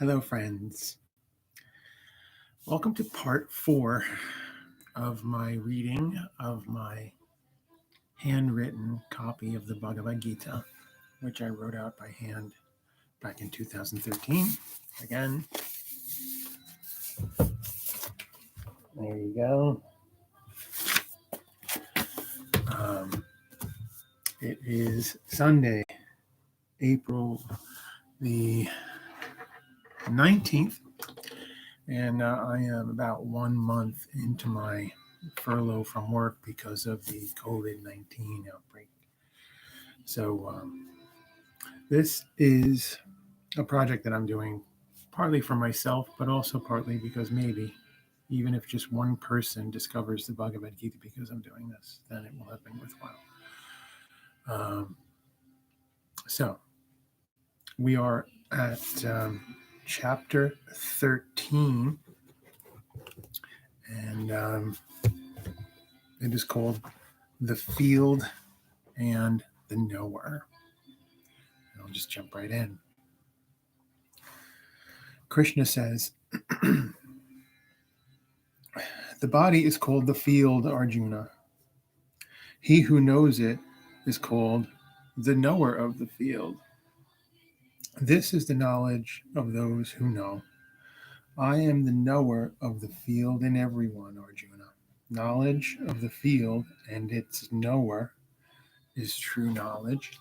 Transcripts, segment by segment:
Hello, friends. Welcome to part 4 of my reading of my handwritten copy of the Bhagavad Gita, which I wrote out by hand back in 2013. Again, there you go. It is Sunday, April the 19th, and I am about 1 month into my furlough from work because of the COVID-19 outbreak. So this is a project that I'm doing partly for myself, but also partly because maybe even if just one person discovers the Bhagavad Gita because I'm doing this, then it will have been worthwhile. So we are at chapter 13, and it is called The Field and the Knower. And I'll just jump right in. Krishna says, the body is called the field, Arjuna. He who knows it is called the knower of the field. This is the knowledge of those who know. I am the knower of the field in everyone, Arjuna. Knowledge of the field and its knower is true knowledge.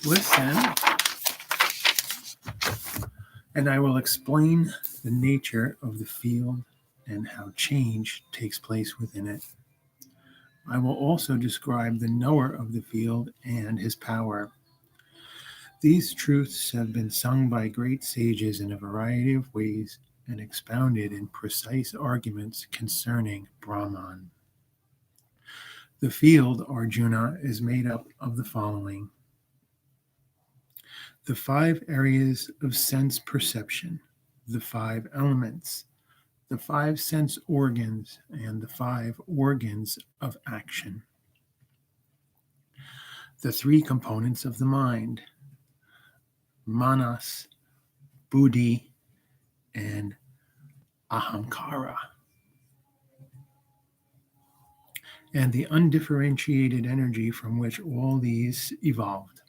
Listen, and I will explain the nature of the field and how change takes place within it. I will also describe the knower of the field and his power. These truths have been sung by great sages in a variety of ways and expounded in precise arguments concerning Brahman. The field, Arjuna, is made up of the following: the 5 areas of sense perception, the 5 elements, the 5 sense organs, and the 5 organs of action. The 3 components of the mind, manas, buddhi, and ahankara, and the undifferentiated energy from which all these evolved.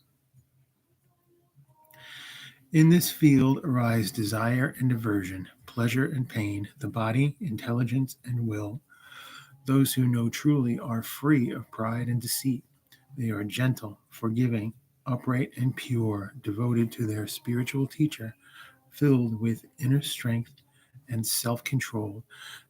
In this field arise desire and aversion, pleasure and pain, the body, intelligence, and will. Those who know truly are free of pride and deceit. They are gentle, forgiving, upright, and pure, devoted to their spiritual teacher, filled with inner strength and self-control.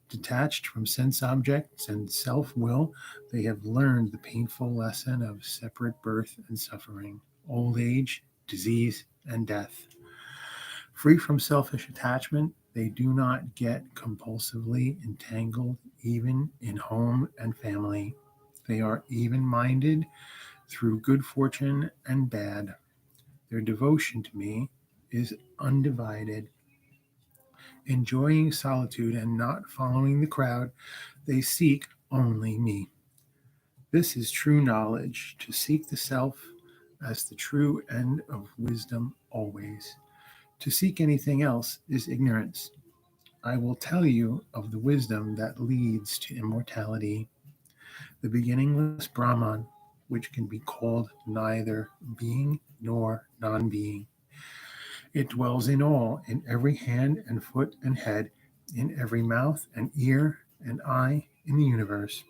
Detached from sense objects and self-will, they have learned the painful lesson of separate birth and suffering, old age, disease, and death. Free from selfish attachment, they do not get compulsively entangled even in home and family. They are even-minded through good fortune and bad. Their devotion to me is undivided. Enjoying solitude and not following the crowd, they seek only me. This is true knowledge, to seek the self as the true end of wisdom always. To seek anything else is ignorance. I will tell you of the wisdom that leads to immortality. The beginningless Brahman, which can be called neither being nor non-being. It dwells in all, in every hand and foot and head, in every mouth and ear and eye in the universe.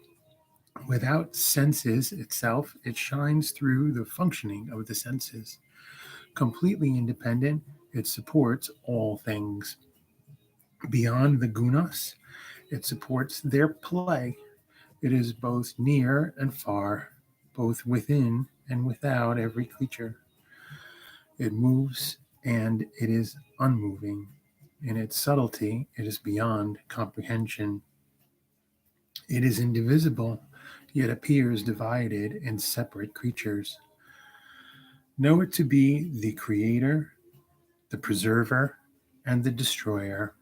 Without senses itself, it shines through the functioning of the senses. Completely independent, it supports all things. Beyond the gunas, it supports their play. It is both near and far, both within and without every creature. It moves and it is unmoving. In its subtlety, it is beyond comprehension. It is indivisible, yet appears divided in separate creatures. Know it to be the creator, the preserver, and the destroyer.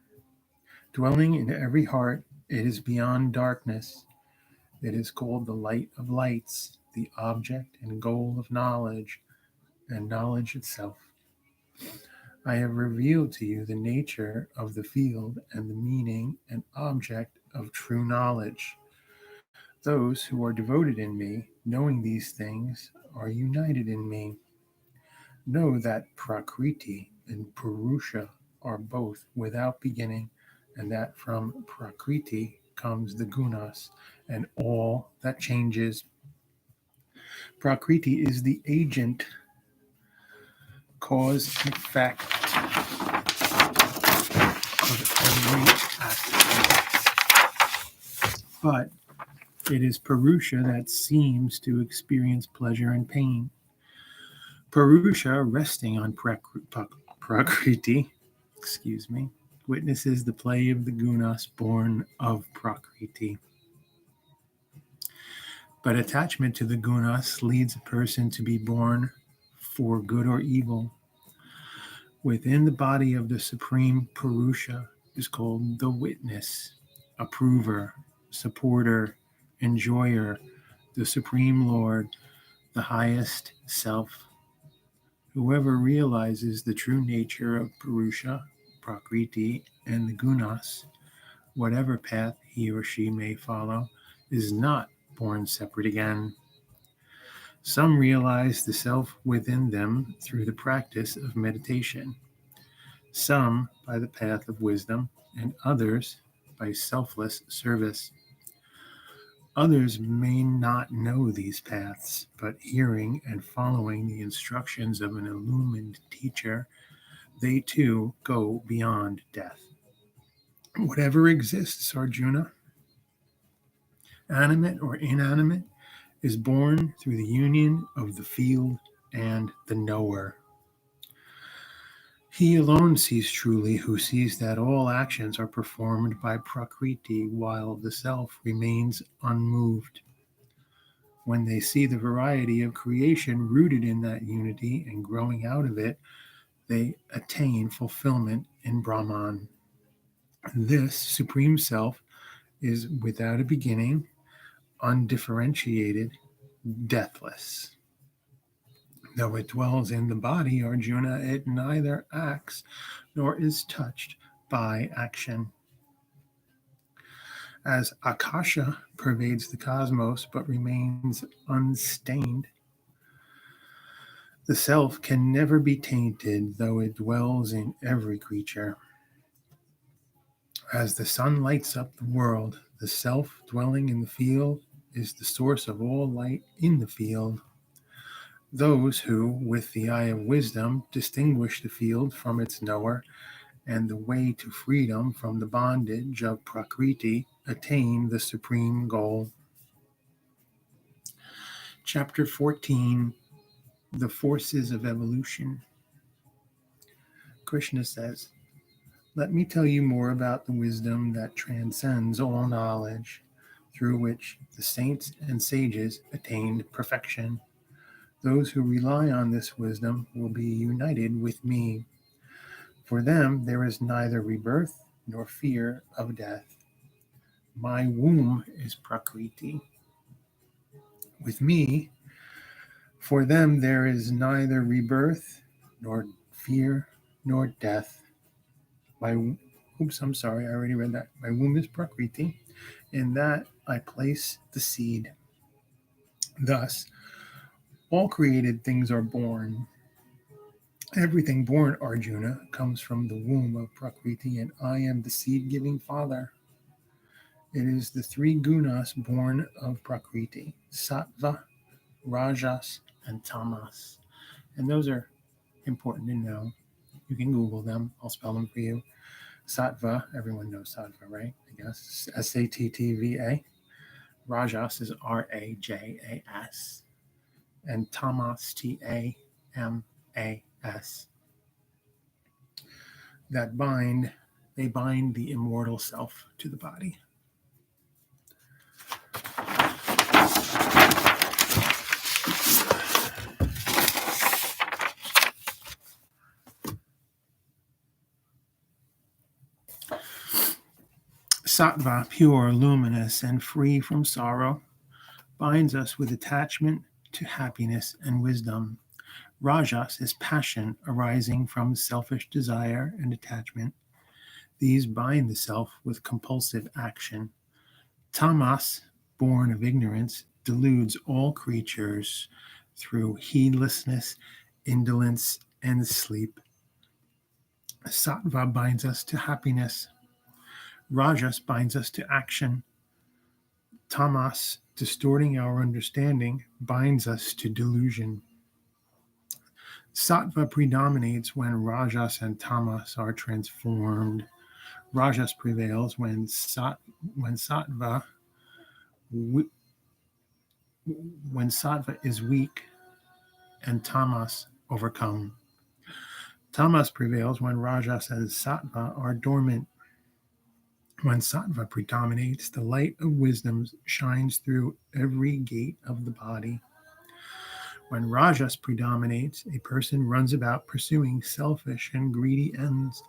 Dwelling in every heart, it is beyond darkness. It is called the light of lights, the object and goal of knowledge, and knowledge itself. I have revealed to you the nature of the field and the meaning and object of true knowledge. Those who are devoted in me, knowing these things, are united in me. Know that Prakriti and Purusha are both without beginning, and that from Prakriti comes the gunas and all that changes. Prakriti is the agent, cause, effect of every act. But it is Purusha that seems to experience pleasure and pain. Purusha, resting on Prakriti, witnesses the play of the gunas born of Prakriti. But attachment to the gunas leads a person to be born for good or evil. Within the body of the Supreme Purusha is called the witness, approver, supporter, enjoyer, the Supreme Lord, the highest self. Whoever realizes the true nature of Purusha, Prakriti, and the gunas, whatever path he or she may follow, is not born separate again. Some realize the self within them through the practice of meditation, some by the path of wisdom, and others by selfless service. Others may not know these paths, but hearing and following the instructions of an illumined teacher, they too go beyond death. Whatever exists, Arjuna, animate or inanimate, is born through the union of the field and the knower. He alone sees truly who sees that all actions are performed by Prakriti while the self remains unmoved. When they see the variety of creation rooted in that unity and growing out of it, they attain fulfillment in Brahman. This Supreme Self is without a beginning, undifferentiated, deathless. Though it dwells in the body, Arjuna, it neither acts nor is touched by action. As Akasha pervades the cosmos but remains unstained, the self can never be tainted, though it dwells in every creature. As the sun lights up the world, the self dwelling in the field is the source of all light in the field. Those who, with the eye of wisdom, distinguish the field from its knower and the way to freedom from the bondage of Prakriti, attain the supreme goal. Chapter 14, The Forces of Evolution. Krishna says, "Let me tell you more about the wisdom that transcends all knowledge, through which the saints and sages attained perfection. Those who rely on this wisdom will be united with me. For them there is neither rebirth nor fear of death. My womb is Prakriti. With me, for them there is neither rebirth nor fear nor death. I already read that. My womb is Prakriti. In that I place the seed. Thus, all created things are born. Everything born, Arjuna, comes from the womb of Prakriti, and I am the seed-giving father. It is the three gunas born of Prakriti, Sattva, Rajas, and Tamas. And those are important to know. You can Google them. I'll spell them for you. Sattva, everyone knows Sattva, right? I guess. S-A-T-T-V-A. Rajas is R-A-J-A-S. And Tamas, T-A-M-A-S. They bind the immortal self to the body. Sattva, pure, luminous, and free from sorrow. binds us with attachment to happiness and wisdom. Rajas is passion arising from selfish desire and attachment. These bind the self with compulsive action. Tamas, born of ignorance, deludes all creatures through heedlessness, indolence, and sleep. Sattva binds us to happiness. Rajas binds us to action. Tamas, distorting our understanding, binds us to delusion. Sattva predominates when Rajas and Tamas are transformed. Rajas prevails when sattva is weak and tamas overcome. Tamas prevails when Rajas and sattva are dormant. When sattva predominates, the light of wisdom shines through every gate of the body. When Rajas predominates, a person runs about pursuing selfish and greedy ends,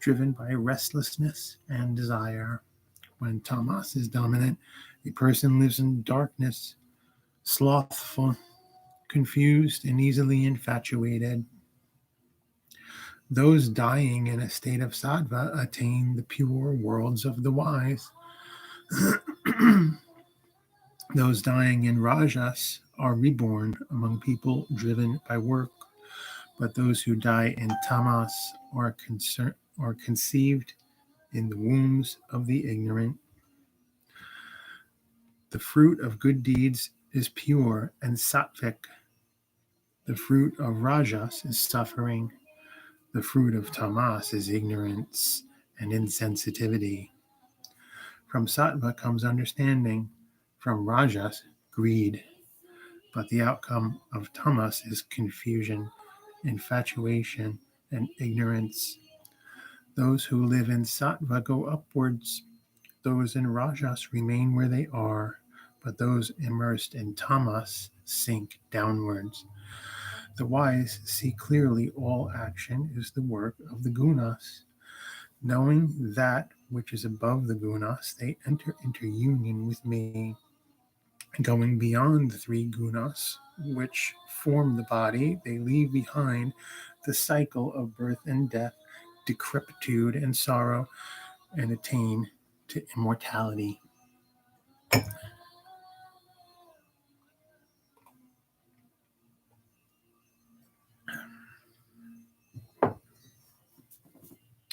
driven by restlessness and desire. When tamas is dominant, a person lives in darkness, slothful, confused, and easily infatuated. Those dying in a state of sattva attain the pure worlds of the wise. Those dying in rajas are reborn among people driven by work, but those who die in tamas are conceived in the wombs of the ignorant. The fruit of good deeds is pure and sattvic. The fruit of rajas is suffering. The fruit of tamas is ignorance and insensitivity. From sattva comes understanding, from rajas, greed. But the outcome of tamas is confusion, infatuation, and ignorance. Those who live in sattva go upwards. Those in rajas remain where they are, but those immersed in tamas sink downwards. The wise see clearly all action is the work of the gunas. Knowing that which is above the gunas, they enter into union with me. Going beyond the three gunas, which form the body, they leave behind the cycle of birth and death, decrepitude and sorrow, and attain to immortality.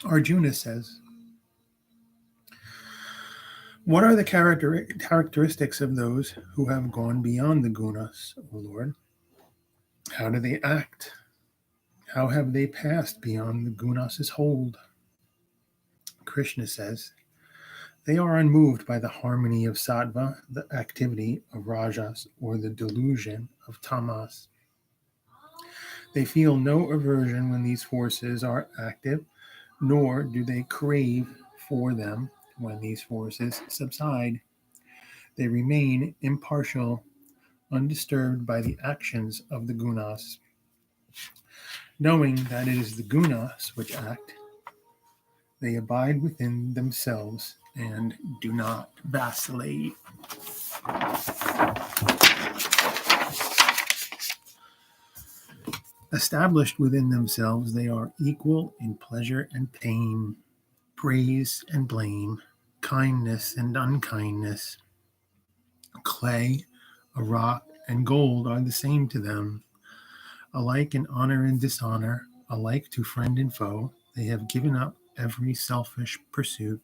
Arjuna says, what are the characteristics of those who have gone beyond the gunas, O Lord? How do they act? How have they passed beyond the gunas' hold? Krishna says, they are unmoved by the harmony of sattva, the activity of rajas, or the delusion of tamas. They feel no aversion when these forces are active, nor do they crave for them when these forces subside. They remain impartial, undisturbed by the actions of the gunas. Knowing that it is the gunas which act, they abide within themselves and do not vacillate. Established within themselves, they are equal in pleasure and pain, praise and blame, kindness and unkindness. Clay, a rock, and gold are the same to them. Alike in honor and dishonor, alike to friend and foe, they have given up every selfish pursuit.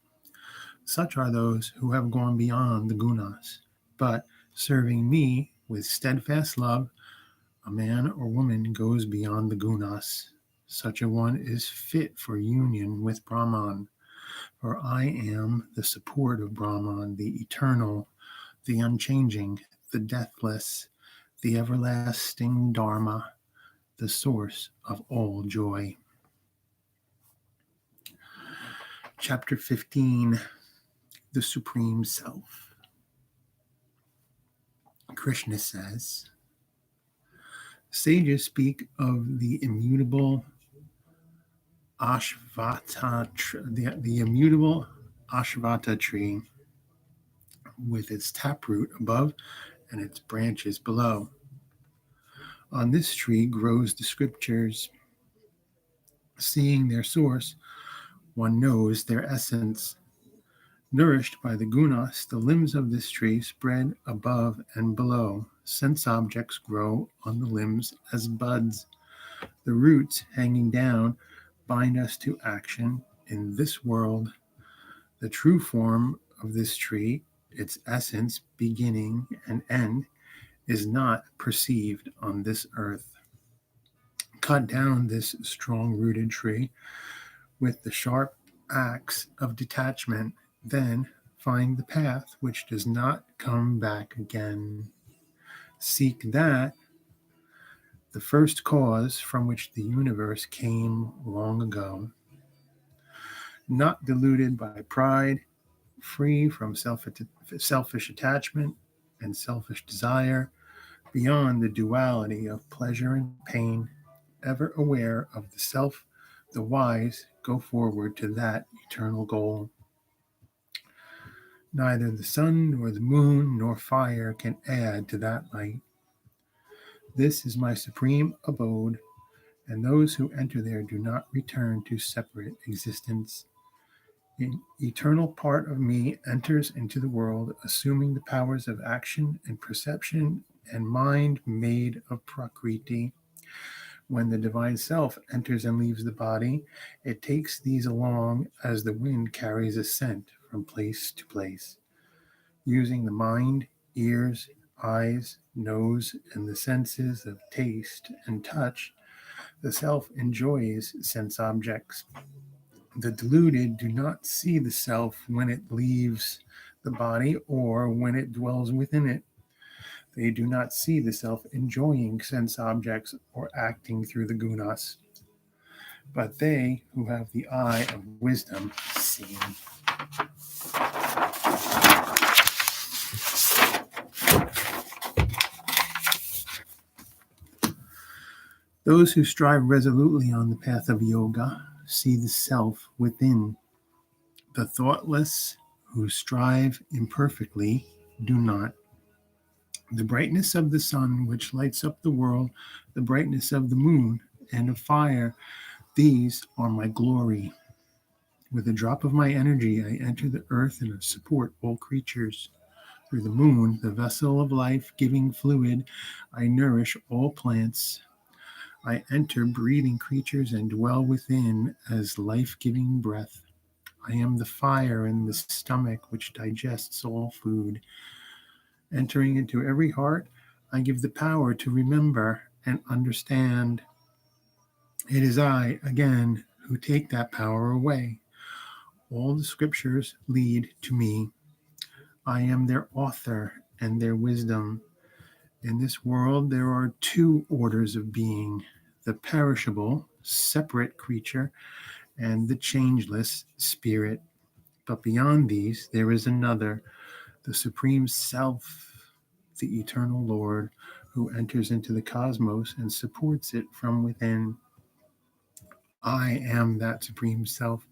Such are those who have gone beyond the gunas. But serving me with steadfast love, a man or woman goes beyond the gunas. Such a one is fit for union with Brahman. For I am the support of Brahman, the eternal, the unchanging, the deathless, the everlasting Dharma, the source of all joy. Chapter 15, the Supreme Self. Krishna says, sages speak of the immutable Ashvata, the immutable Ashvata tree with its taproot above and its branches below. On this tree grows the scriptures. Seeing their source, one knows their essence. Nourished by the gunas, the limbs of this tree spread above and below. Sense objects grow on the limbs as buds. The roots hanging down bind us to action in this world. The true form of this tree, its essence, beginning and end, is not perceived on this earth. Cut down this strong-rooted tree with the sharp axe of detachment, then find the path which does not come back again. Seek that, the first cause from which the universe came long ago. Not deluded by pride, free from selfish attachment and selfish desire, beyond the duality of pleasure and pain, ever aware of the self, the wise go forward to that eternal goal. Neither the sun nor the moon nor fire can add to that light. This is my supreme abode, and those who enter there do not return to separate existence. An eternal part of me enters into the world, assuming the powers of action and perception and mind made of Prakriti. When the divine self enters and leaves the body, it takes these along as the wind carries a scent from place to place. Using the mind, ears, eyes, nose, and the senses of taste and touch, the self enjoys sense objects. The deluded do not see the self when it leaves the body or when it dwells within it. They do not see the self enjoying sense objects or acting through the gunas. But they who have the eye of wisdom see. Those who strive resolutely on the path of yoga see the self within. The thoughtless who strive imperfectly do not. The brightness of the sun, which lights up the world, the brightness of the moon and of fire, these are my glory. With a drop of my energy, I enter the earth and support all creatures. Through the moon, the vessel of life-giving fluid, I nourish all plants. I enter breathing creatures and dwell within as life-giving breath. I am the fire in the stomach which digests all food. Entering into every heart, I give the power to remember and understand. It is I, again, who take that power away. All the scriptures lead to me. I am their author and their wisdom. In this world, there are two orders of being: the perishable, separate creature, and the changeless spirit. But beyond these, there is another, the Supreme Self, the Eternal Lord, who enters into the cosmos and supports it from within. I am that Supreme Self,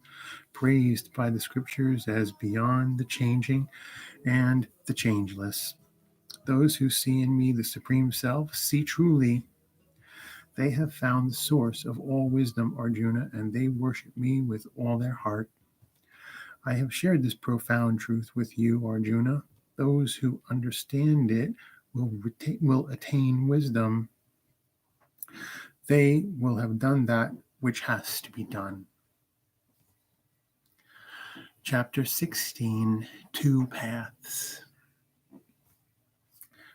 praised by the scriptures as beyond the changing and the changeless. Those who see in me the Supreme Self see truly. They have found the source of all wisdom, Arjuna, and they worship me with all their heart. I have shared this profound truth with you, Arjuna. Those who understand it will attain wisdom. They will have done that which has to be done. Chapter 16, Two Paths.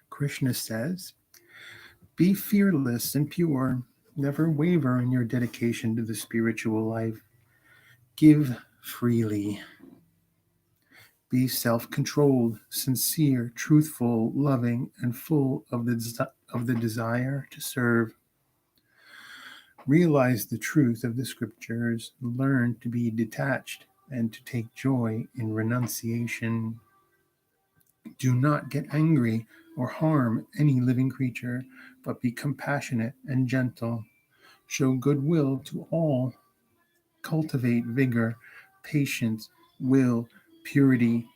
Krishna says, be fearless and pure. Never waver in your dedication to the spiritual life. Give freely. Be self-controlled, sincere, truthful, loving, and full of the desire to serve. Realize the truth of the scriptures. Learn to be detached and to take joy in renunciation. Do not get angry or harm any living creature, but be compassionate and gentle. Show goodwill to all. Cultivate vigor, patience, will, purity.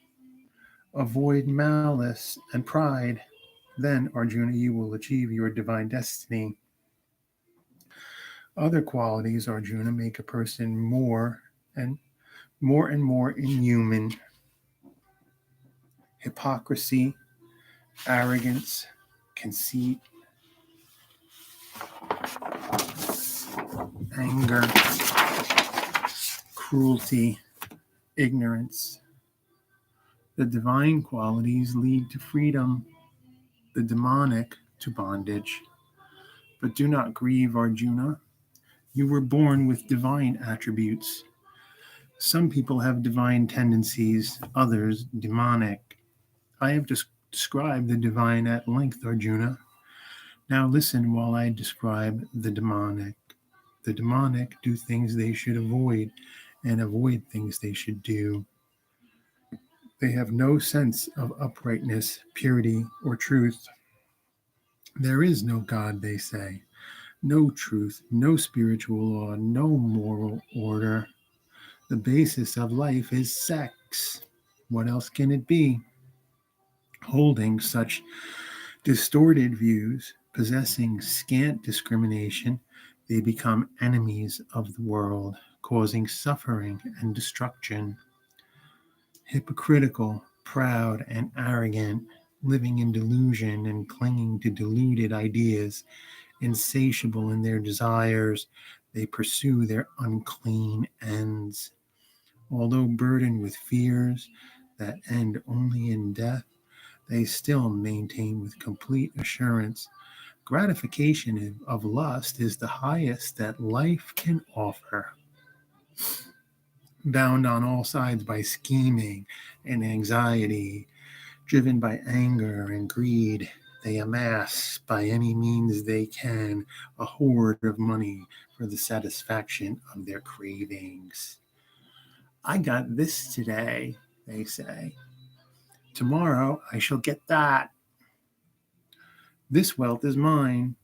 Avoid malice and pride. Then, Arjuna, you will achieve your divine destiny. Other qualities, Arjuna, make a person and more inhuman. Hypocrisy, arrogance, conceit, anger, cruelty, ignorance. The divine qualities lead to freedom, the demonic to bondage. But do not grieve, Arjuna. You were born with divine attributes. Some people have divine tendencies, others demonic. I have described the divine at length, Arjuna. Now listen while I describe the demonic. The demonic do things they should avoid and avoid things they should do. They have no sense of uprightness, purity, or truth. There is no God, they say, no truth, no spiritual law, no moral order. The basis of life is sex. What else can it be? Holding such distorted views, possessing scant discrimination, they become enemies of the world, causing suffering and destruction. Hypocritical, proud, and arrogant, living in delusion and clinging to deluded ideas, insatiable in their desires, they pursue their unclean ends. Although burdened with fears that end only in death, they still maintain with complete assurance gratification of lust is the highest that life can offer. Bound on all sides by scheming and anxiety, driven by anger and greed, they amass by any means they can a hoard of money for the satisfaction of their cravings. I got this today, they say. Tomorrow I shall get that. This wealth is mine,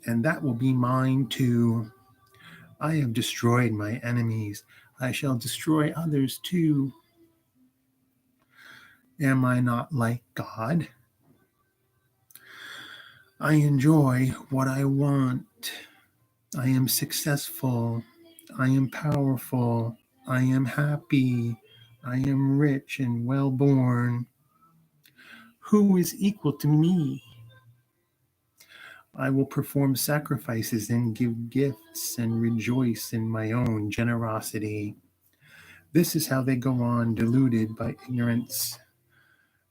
and that will be mine too. I have destroyed my enemies. I shall destroy others too. Am I not like God? I enjoy what I want. I am successful. I am powerful. I am happy. I am rich and well born. Who is equal to me? I will perform sacrifices and give gifts and rejoice in my own generosity. This is how they go on, deluded by ignorance,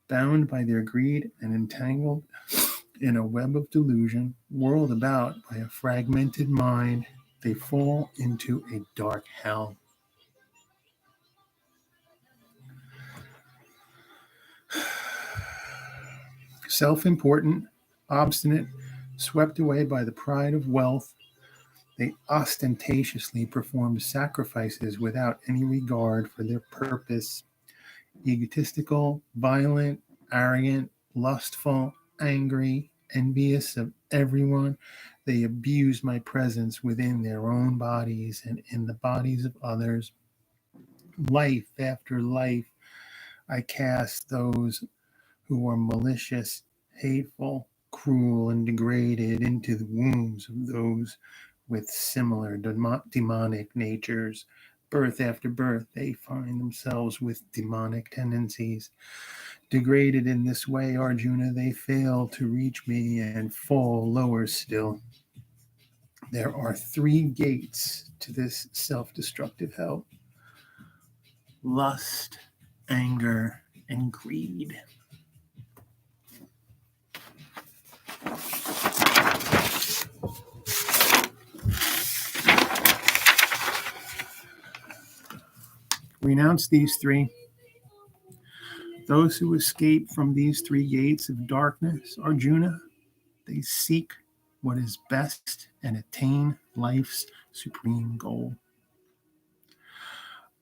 bound by their greed and entangled in a web of delusion, whirled about by a fragmented mind. They fall into a dark hell. Self-important, obstinate, swept away by the pride of wealth, they ostentatiously perform sacrifices without any regard for their purpose. Egotistical, violent, arrogant, lustful, angry, envious of everyone, they abuse my presence within their own bodies and in the bodies of others. Life after life, I cast those who are malicious, hateful, cruel, and degraded into the wombs of those with similar demonic natures. Birth after birth, they find themselves with demonic tendencies. Degraded in this way, Arjuna, they fail to reach me and fall lower still. There are 3 gates to this self-destructive hell: lust, anger, and greed. Renounce these 3. Those who escape from these 3 gates of darkness, Arjuna, they seek what is best and attain life's supreme goal.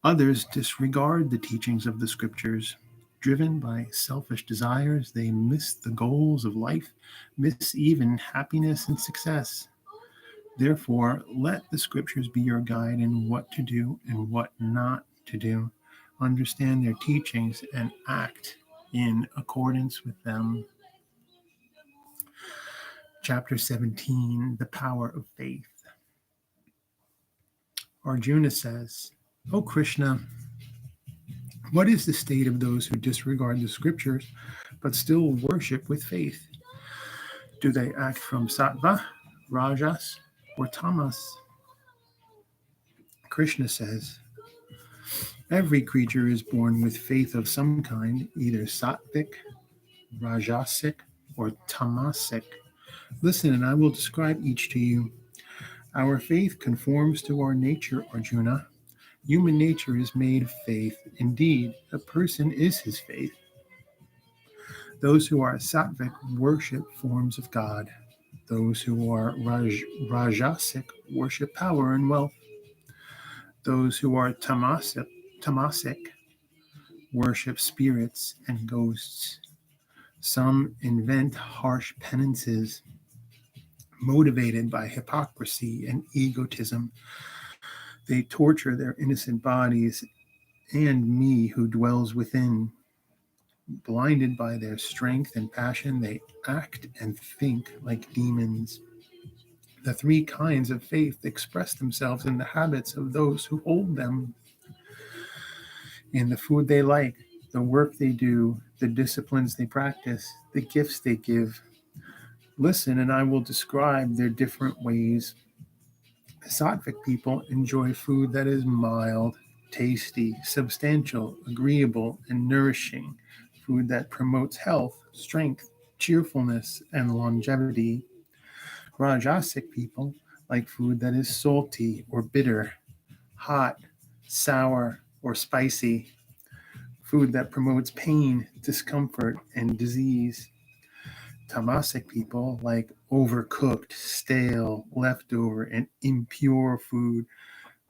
Others disregard the teachings of the scriptures. Driven by selfish desires, they miss the goals of life, miss even happiness and success. Therefore, let the scriptures be your guide in what to do and what not to do. Understand their teachings and act in accordance with them. Chapter 17, The Power of Faith. Arjuna says, O Krishna, what is the state of those who disregard the scriptures but still worship with faith? Do they act from sattva, rajas, or tamas? Krishna says, every creature is born with faith of some kind, either sattvic, rajasic, or tamasic. Listen, and I will describe each to you. Our faith conforms to our nature, Arjuna. Human nature is made of faith. Indeed, a person is his faith. Those who are sattvic worship forms of God. Those who are rajasic worship power and wealth. Those who are tamasic worship spirits and ghosts. Some invent harsh penances motivated by hypocrisy and egotism. They torture their innocent bodies and me who dwells within. Blinded by their strength and passion, they act and think like demons. The three kinds of faith express themselves in the habits of those who hold them, in the food they like, the work they do, the disciplines they practice, the gifts they give. Listen, and I will describe their different ways. Sattvic people enjoy food that is mild, tasty, substantial, agreeable, and nourishing. Food that promotes health, strength, cheerfulness, and longevity. Rajasic people like food that is salty or bitter, hot, sour, or spicy. Food that promotes pain, discomfort, and disease. Tamasic people like overcooked, stale, leftover, and impure food.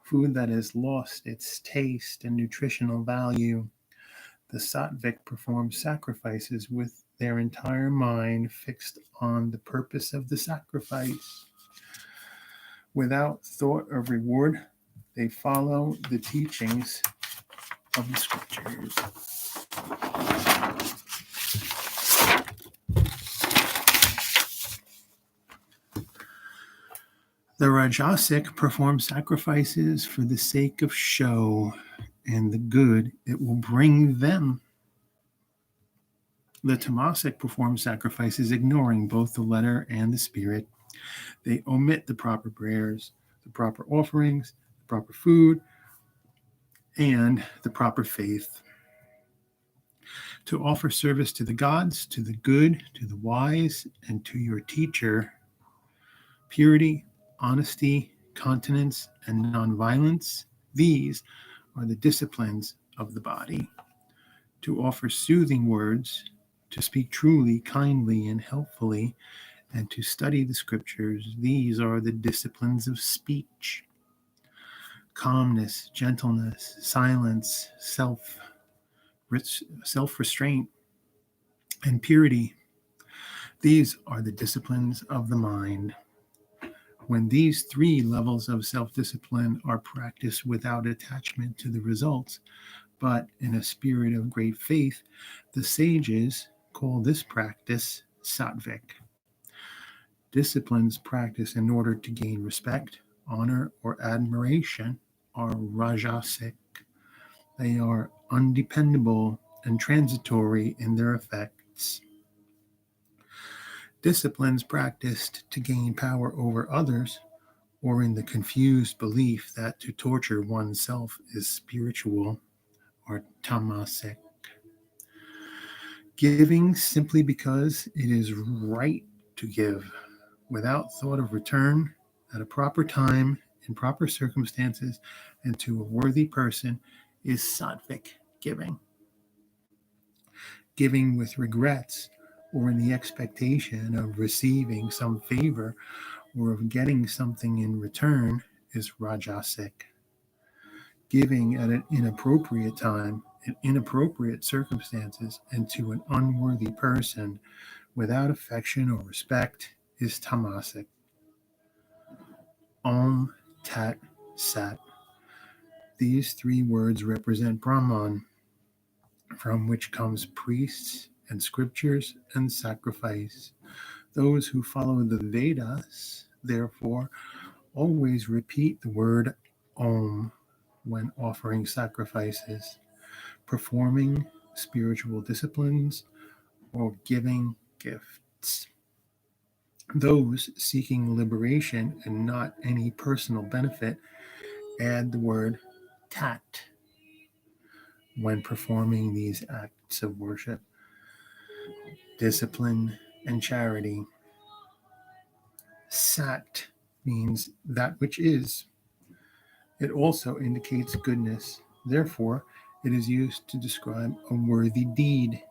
Food that has lost its taste and nutritional value. The sattvic perform sacrifices with their entire mind fixed on the purpose of the sacrifice. Without thought of reward, they follow the teachings of the scriptures. The Rajasic perform sacrifices for the sake of show and the good it will bring them. The Tamasic perform sacrifices ignoring both the letter and the spirit. They omit the proper prayers, the proper offerings, the proper food, and the proper faith. To offer service to the gods, to the good, to the wise, and to your teacher, purity, honesty, continence, and nonviolence, these are the disciplines of the body. To offer soothing words, to speak truly, kindly, and helpfully, and to study the scriptures, these are the disciplines of speech. Calmness, gentleness, silence, self-restraint, and purity, these are the disciplines of the mind. When these three levels of self-discipline are practiced without attachment to the results, but in a spirit of great faith, the sages call this practice sattvic. Disciplines practiced in order to gain respect, honor, or admiration are rajasic. They are undependable and transitory in their effects. Disciplines practiced to gain power over others, or in the confused belief that to torture oneself is spiritual, are tamasic. Giving simply because it is right to give, without thought of return, at a proper time, in proper circumstances, and to a worthy person, is sattvic giving. Giving with regrets, or in the expectation of receiving some favor or of getting something in return, is rajasic. Giving at an inappropriate time, in inappropriate circumstances, and to an unworthy person without affection or respect is tamasic. Om, Tat, Sat. These three words represent Brahman, from which comes priests and scriptures and sacrifice. Those who follow the Vedas, therefore, always repeat the word Om when offering sacrifices, performing spiritual disciplines, or giving gifts. Those seeking liberation and not any personal benefit add the word Tat when performing these acts of worship, discipline, and charity. Sat means that which is. It also indicates goodness. Therefore, it is used to describe a worthy deed,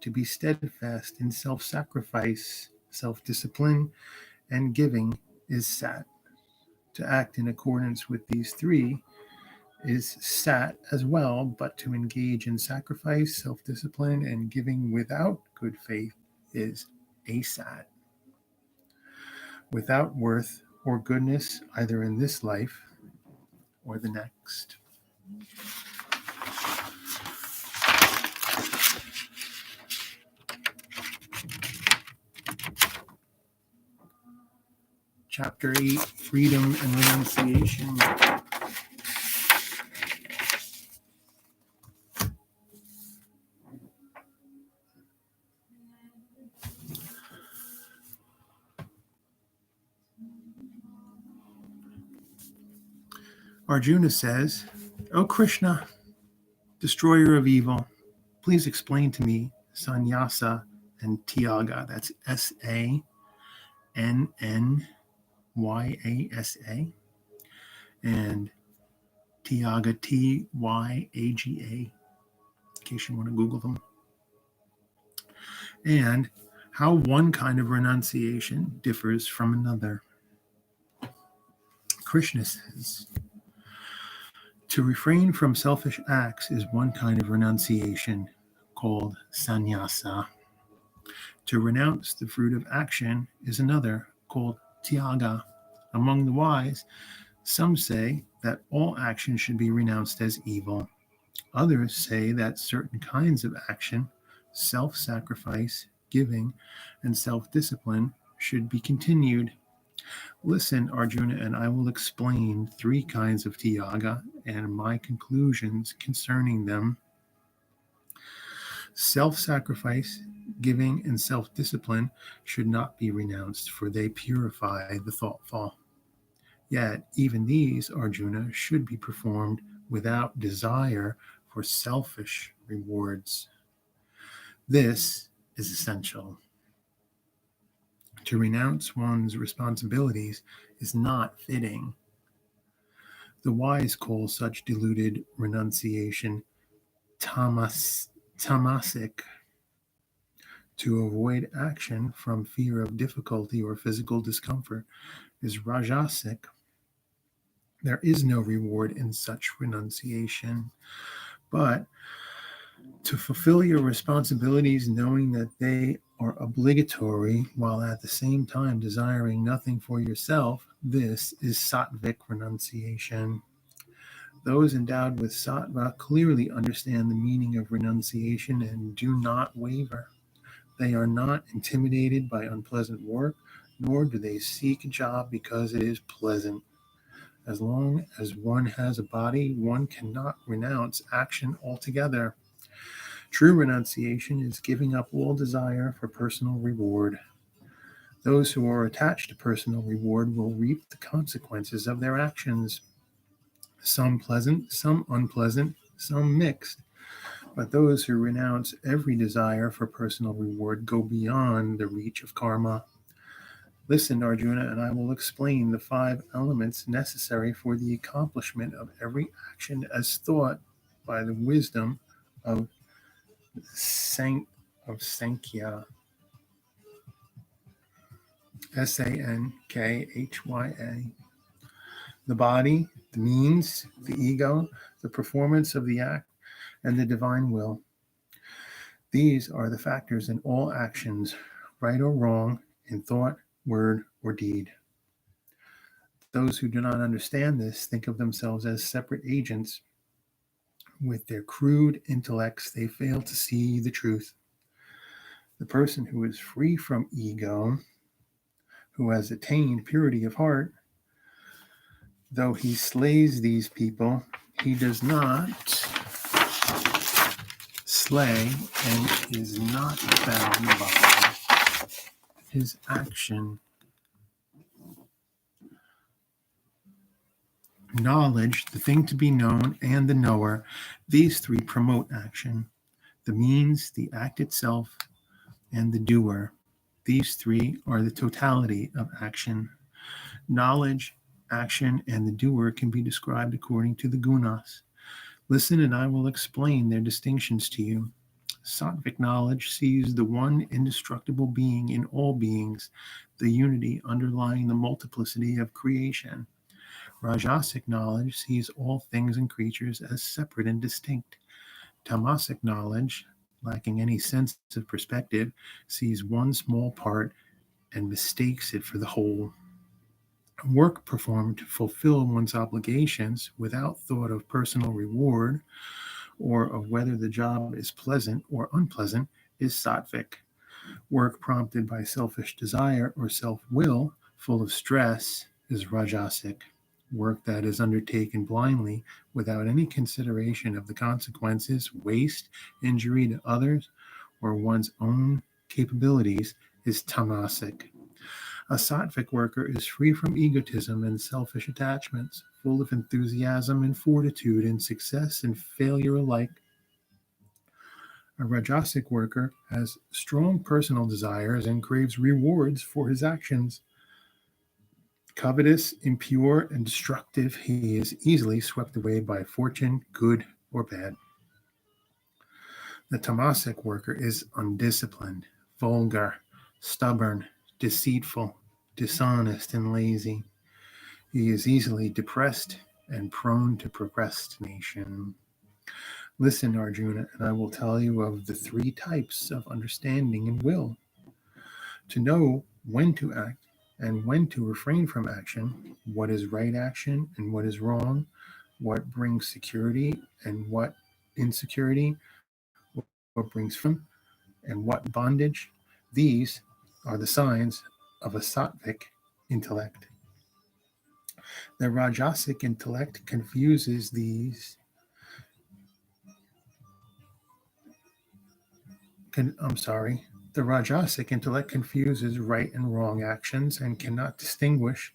to be steadfast in self sacrifice, self discipline, and giving is sat. To act in accordance with these three is sat as well, but to engage in sacrifice, self discipline, and giving without good faith is asat. Without worth or goodness, either in this life or the next. Chapter 8, Freedom and Renunciation. Arjuna says, "O Krishna, destroyer of evil, please explain to me sannyasa and tyaga." That's Sannyasa. And tyaga, Tyaga, in case you want to Google them. And how one kind of renunciation differs from another. Krishna says, to refrain from selfish acts is one kind of renunciation called sannyasa. To renounce the fruit of action is another called tyaga. Among the wise, some say that all action should be renounced as evil. Others say that certain kinds of action, self-sacrifice, giving, and self-discipline, should be continued. Listen, Arjuna, and I will explain three kinds of tyaga and my conclusions concerning them. Self-sacrifice, giving, and self-discipline should not be renounced, for they purify the thoughtful. Yet, even these, Arjuna, should be performed without desire for selfish rewards. This is essential. To renounce one's responsibilities is not fitting. The wise call such deluded renunciation tamasic. To avoid action from fear of difficulty or physical discomfort is rajasic. There is no reward in such renunciation, but to fulfill your responsibilities knowing that they are obligatory while at the same time desiring nothing for yourself, this is sattvic renunciation. Those endowed with sattva clearly understand the meaning of renunciation and do not waver. They are not intimidated by unpleasant work, nor do they seek a job because it is pleasant. As long as one has a body, one cannot renounce action altogether. True renunciation is giving up all desire for personal reward. Those who are attached to personal reward will reap the consequences of their actions. Some pleasant, some unpleasant, some mixed. But those who renounce every desire for personal reward go beyond the reach of karma. Listen, Arjuna, and I will explain the 5 elements necessary for the accomplishment of every action as thought by the wisdom of Sankhya. Sankhya. The body, the means, the ego, the performance of the act, and the divine will. These are the factors in all actions, right or wrong, in thought, word, or deed. Those who do not understand this think of themselves as separate agents. With their crude intellects, they fail to see the truth. The person who is free from ego who has attained purity of heart, though he slays these people, he does not slay and is not bound by his action. Knowledge, the thing to be known, and the knower, these three promote action. The means, the act itself, and the doer. These three are the totality of action. Knowledge, action, and the doer can be described according to the gunas. Listen, and I will explain their distinctions to you. Sattvic knowledge sees the one indestructible being in all beings, the unity underlying the multiplicity of creation. Rajasic knowledge sees all things and creatures as separate and distinct. Tamasic knowledge, lacking any sense of perspective, sees one small part and mistakes it for the whole. Work performed to fulfill one's obligations without thought of personal reward or of whether the job is pleasant or unpleasant is sattvic. Work prompted by selfish desire or self-will, full of stress, is rajasic. Work that is undertaken blindly without any consideration of the consequences, waste, injury to others, or one's own capabilities is tamasic. A sattvic worker is free from egotism and selfish attachments, full of enthusiasm and fortitude in success and failure alike. A rajasic worker has strong personal desires and craves rewards for his actions. Covetous, impure, and destructive, he is easily swept away by fortune, good or bad. The tamasic worker is undisciplined, vulgar, stubborn, deceitful, dishonest, and lazy. He is easily depressed and prone to procrastination. Listen, Arjuna, and I will tell you of the three types of understanding and will. To know when to act and when to refrain from action, what is right action and what is wrong, what brings security and what insecurity, what brings freedom and what bondage, these are the signs of a sattvic intellect. The rajasic intellect confuses these. The rajasic intellect confuses right and wrong actions and cannot distinguish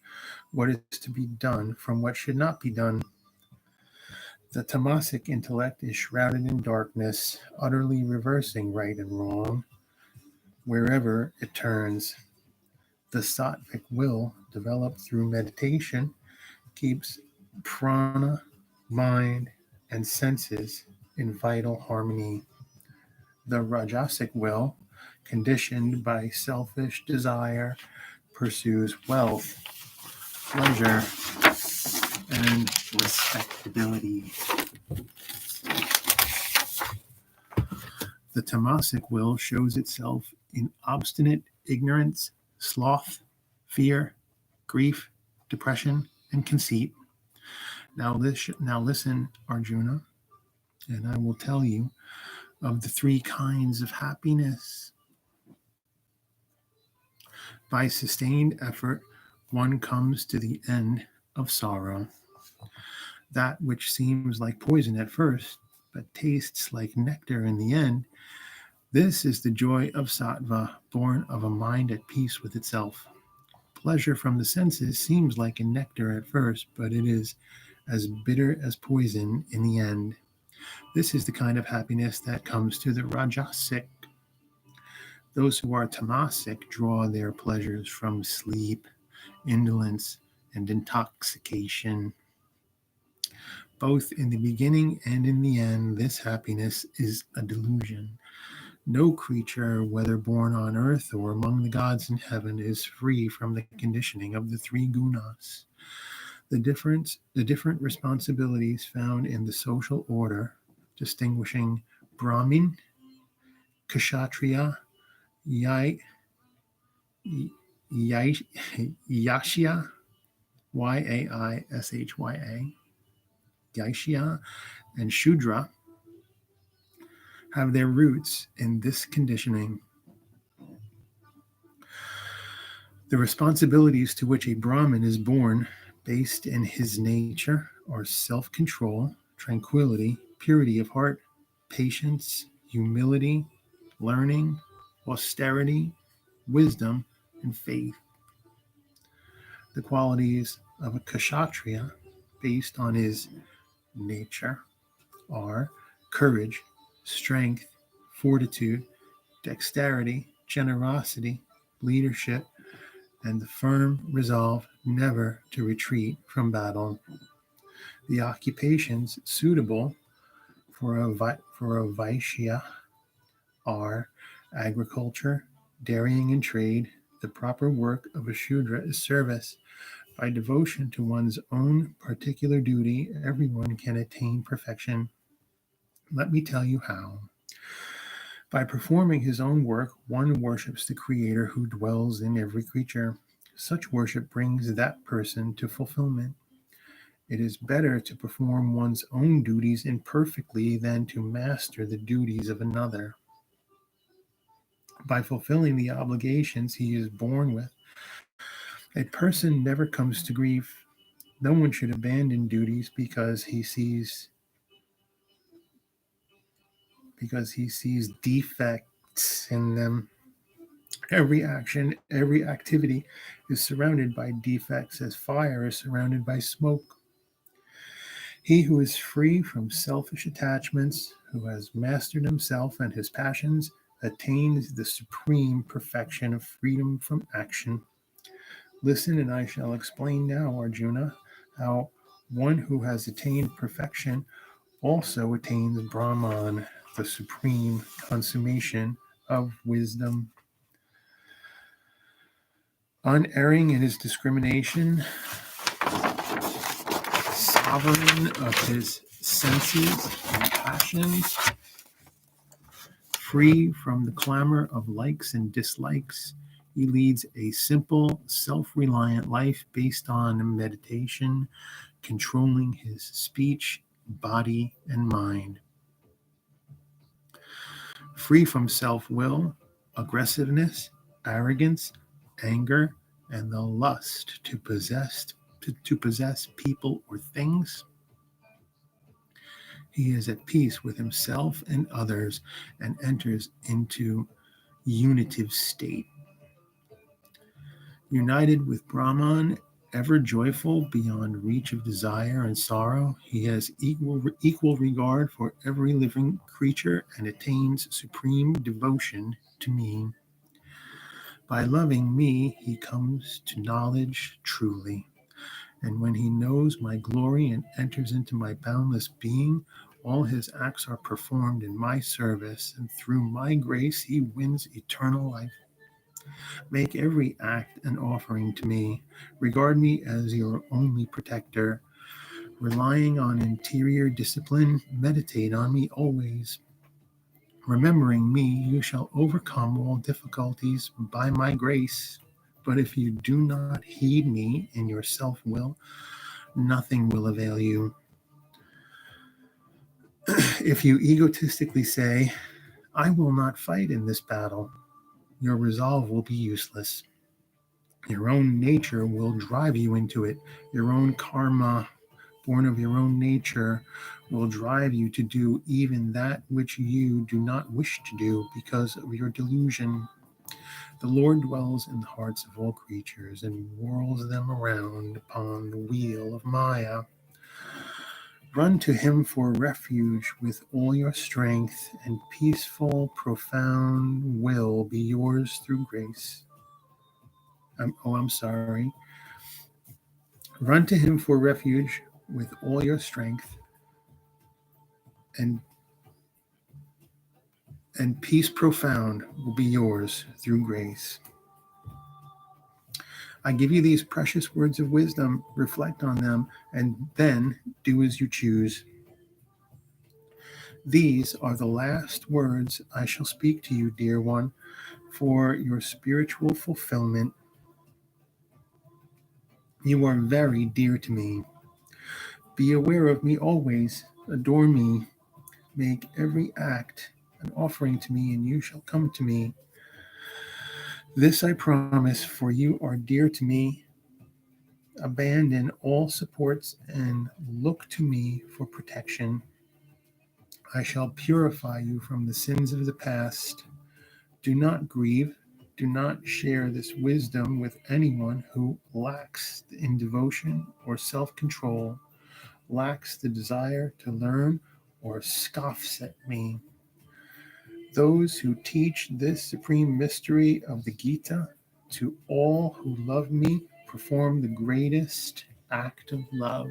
what is to be done from what should not be done. The tamasic intellect is shrouded in darkness, utterly reversing right and wrong wherever it turns. The sattvic will, developed through meditation, keeps prana, mind, and senses in vital harmony. The rajasic will, conditioned by selfish desire, pursues wealth, pleasure, and respectability. The tamasic will shows itself in obstinate ignorance, sloth, fear, grief, depression, and conceit. Now listen, Arjuna, and I will tell you of the three kinds of happiness. By sustained effort, one comes to the end of sorrow. That which seems like poison at first, but tastes like nectar in the end, this is the joy of sattva, born of a mind at peace with itself. Pleasure from the senses seems like a nectar at first, but it is as bitter as poison in the end. This is the kind of happiness that comes to the rajasic. Those who are tamasic draw their pleasures from sleep, indolence, and intoxication. Both in the beginning and in the end, this happiness is a delusion. No creature, whether born on earth or among the gods in heaven, is free from the conditioning of the three gunas. The different responsibilities found in the social order, distinguishing Brahmin, Kshatriya, Yashya, Yaishya, Yaishya, and Shudra, have their roots in this conditioning. The responsibilities to which a Brahmin is born, based in his nature, are self-control, tranquility, purity of heart, patience, humility, learning, austerity, wisdom, and faith. The qualities of a kshatriya, based on his nature, are courage, strength, fortitude, dexterity, generosity, leadership, and the firm resolve never to retreat from battle. The occupations suitable for a Vaishya are agriculture, dairying and trade. The proper work of a Shudra is service. By devotion to one's own particular duty, everyone can attain perfection. Let me tell you how. By performing his own work, one worships the Creator who dwells in every creature. Such worship brings that person to fulfillment. It is better to perform one's own duties imperfectly than to master the duties of another. By fulfilling the obligations he is born with, a person never comes to grief. No one should abandon duties because he sees defects in them. Every action, every activity is surrounded by defects as fire is surrounded by smoke. He who is free from selfish attachments, who has mastered himself and his passions, attains the supreme perfection of freedom from action. Listen, and I shall explain now, Arjuna, how one who has attained perfection also attains Brahman, the supreme consummation of wisdom. Unerring in his discrimination, sovereign of his senses and passions, free from the clamor of likes and dislikes, he leads a simple, self-reliant life based on meditation, controlling his speech, body, and mind. Free from self-will, aggressiveness, arrogance, anger, and the lust to possess people or things, he is at peace with himself and others and enters into unitive state. United with Brahman, ever joyful beyond reach of desire and sorrow, he has equal regard for every living creature and attains supreme devotion to me. By loving me, he comes to knowledge truly. And when he knows my glory and enters into my boundless being, all his acts are performed in my service, and through my grace he wins eternal life. Make every act an offering to me. Regard me as your only protector. Relying on interior discipline, meditate on me always. Remembering me, you shall overcome all difficulties by my grace. But if you do not heed me in your self-will, nothing will avail you. If you egotistically say, I will not fight in this battle, your resolve will be useless. Your own nature will drive you into it. Your own karma, born of your own nature, will drive you to do even that which you do not wish to do because of your delusion. The Lord dwells in the hearts of all creatures and whirls them around upon the wheel of Maya. Run to him for refuge with all your strength, and peaceful, profound will be yours through grace. I'm sorry. Run to him for refuge with all your strength, and peace profound will be yours through grace. I give you these precious words of wisdom. Reflect on them, and then do as you choose. These are the last words I shall speak to you, dear one, for your spiritual fulfillment. You are very dear to me. Be aware of me always. Adore me. Make every act an offering to me, and you shall come to me. This I promise, for you are dear to me. Abandon all supports and look to me for protection. I shall purify you from the sins of the past. Do not grieve. Do not share this wisdom with anyone who lacks in devotion or self control, lacks the desire to learn, or scoffs at me. Those who teach this supreme mystery of the Gita to all who love me perform the greatest act of love.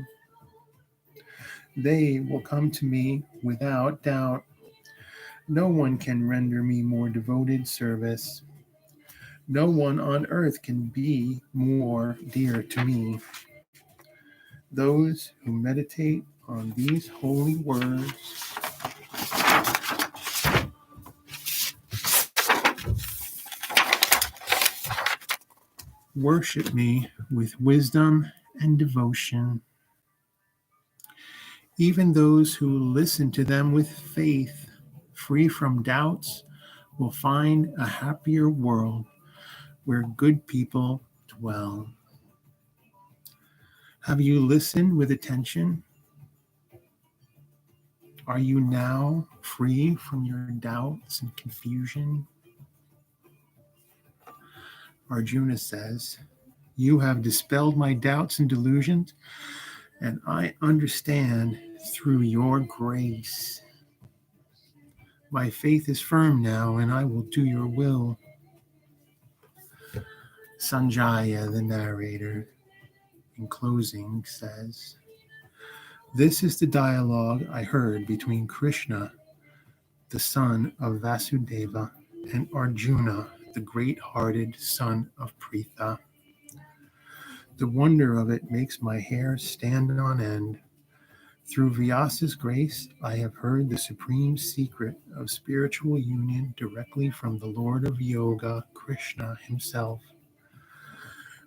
They will come to me without doubt. No one can render me more devoted service. No one on earth can be more dear to me. Those who meditate on these holy words worship me with wisdom and devotion. Even those who listen to them with faith, free from doubts, will find a happier world where good people dwell. Have you listened with attention? Are you now free from your doubts and confusion? Arjuna says, "You have dispelled my doubts and delusions, and I understand through your grace. My faith is firm now, and I will do your will." Sanjaya, the narrator, in closing, says, "This is the dialogue I heard between Krishna, the son of Vasudeva, and Arjuna, the great-hearted son of Pritha. The wonder of it makes my hair stand on end. Through Vyasa's grace, I have heard the supreme secret of spiritual union directly from the Lord of Yoga, Krishna himself.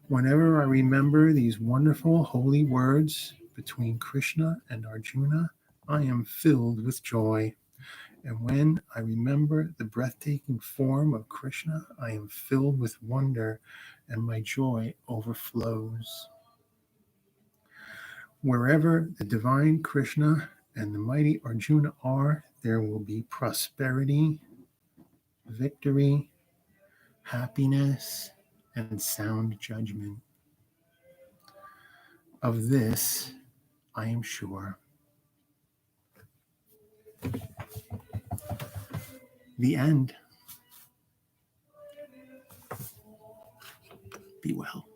Whenever I remember these wonderful holy words between Krishna and Arjuna, I am filled with joy. And when I remember the breathtaking form of Krishna, I am filled with wonder and my joy overflows. Wherever the divine Krishna and the mighty Arjuna are, there will be prosperity, victory, happiness, and sound judgment. Of this, I am sure. The end. Be well.